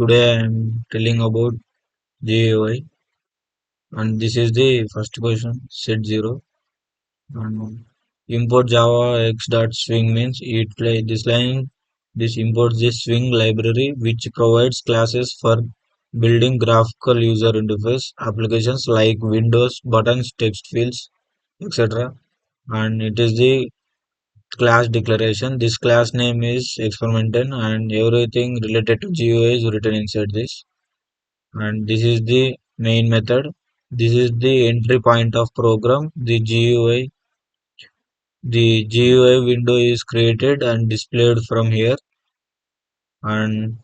Today I am telling about GUI, and this is the first question set 0 and import Java x dot swing means this line this imports the swing library which provides classes for building graphical user interface applications like windows, buttons, text fields, etc. And it is the class declaration. This class name is experimental and everything related to GUI is written inside this. And this is the main method. This is the entry point of program. The GUI window is created and displayed from here, and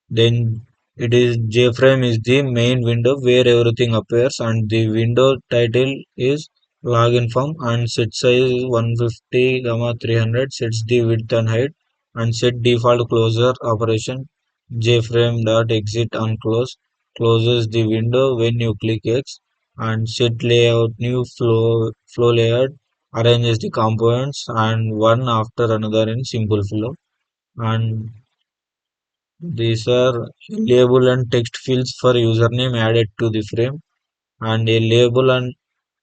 then it is JFrame is the main window where everything appears, and the window title is login form and set size is 150, 300, sets the width and height, and set default closure operation. JFrame dot exit on close closes the window when you click X, and set layout new flow layout arranges the components and one after another in simple flow. And these are label and text fields for username added to the frame, and a label and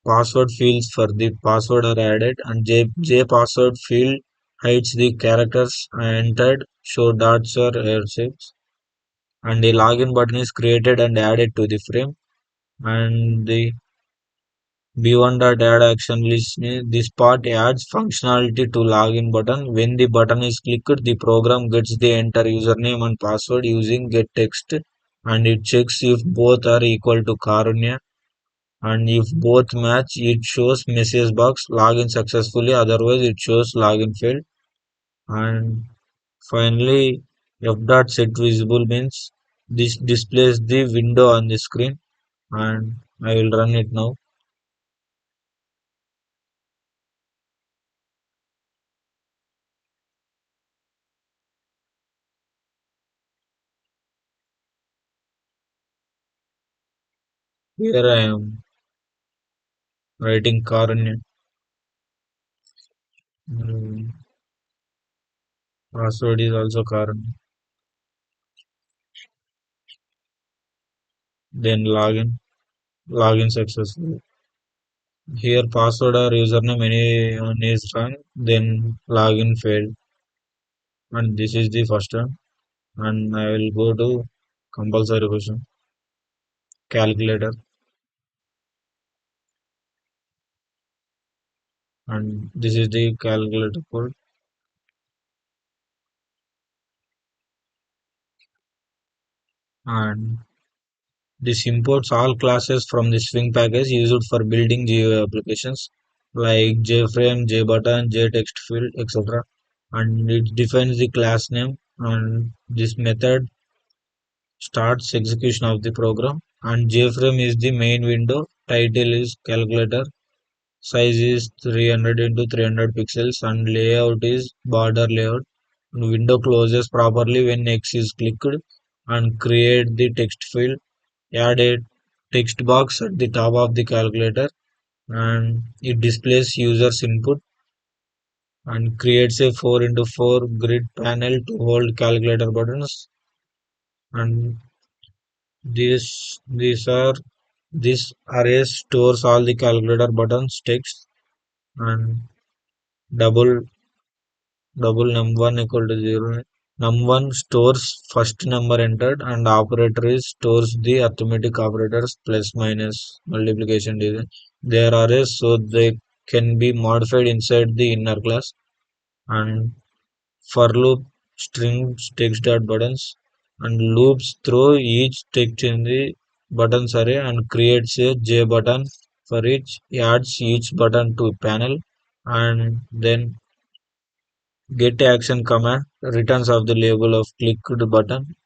password fields for the password are added, and J password field hides the characters entered, show dots or airshapes, and a login button is created and added to the frame, and the B1.add action list. This part adds functionality to login button. When the button is clicked, the program gets the enter username and password using get text, and it checks if both are equal to Karunya, and if both match, it shows message box login successfully, otherwise it shows login failed. And finally, f.set visible means this displays the window on the screen, and I will run it now. Here I am writing Karunya. Password is also Karunya. Then login successful. Here password or username anyone is wrong, then login failed. And this is the first one. And I will go to compulsory question. Calculator, and this is the calculator code. And this imports all classes from the Swing package used for building GUI applications like JFrame, JButton, JTextField, etc. And it defines the class name, and this method starts execution of the program. And JFrame is the main window. Title is calculator. Size is 300 into 300 pixels, and layout is border layout. And window closes properly when X is clicked, and create the text field. Add a text box at the top of the calculator, and it displays user's input and creates a 4 into 4 grid panel to hold calculator buttons. And this array stores all the calculator buttons text, and double double num1 equal to 0. Num1 stores first number entered, and operator is stores the arithmetic operators plus minus multiplication division. They are arrays, so they can be modified inside the inner class. And for loop strings text dot buttons, and loops through each text in the buttons array and creates a J button for each, adds each button to panel, and then get action command returns of the label of clicked button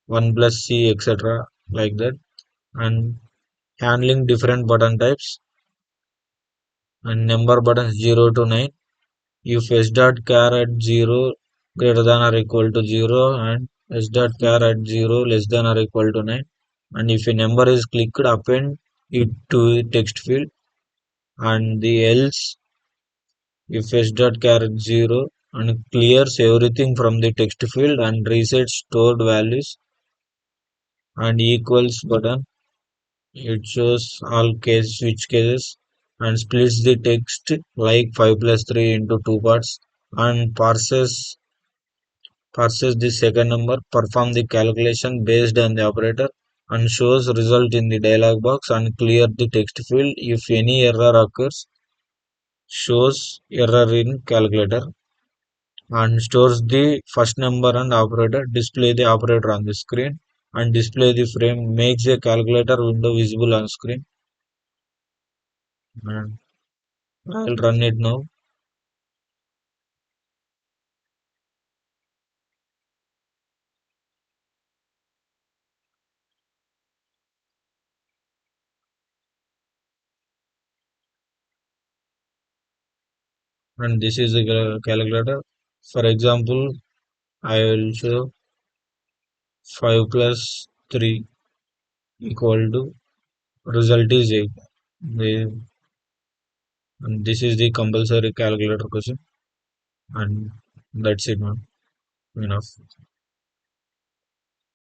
1 plus C, etc. like that, and handling different button types and number buttons 0 to 9. If s dot char at 0 greater than or equal to 0, and s dot char at 0 less than or equal to 9, and if a number is clicked, append it to text field, and the else if s dot char at 0 and clears everything from the text field and resets stored values and equals button. It shows all case switch cases and splits the text like 5 plus 3 into two parts and parses the second number, perform the calculation based on the operator and shows result in the dialog box and clear the text field. If any error occurs, shows error in calculator and stores the first number and operator, display the operator on the screen and display the frame, makes a calculator window visible on screen. And I'll run it now. And this is a calculator. For example, I will show 5 plus 3 equal to result is 8. And this is the compulsory calculator question. And that's it, man. Enough.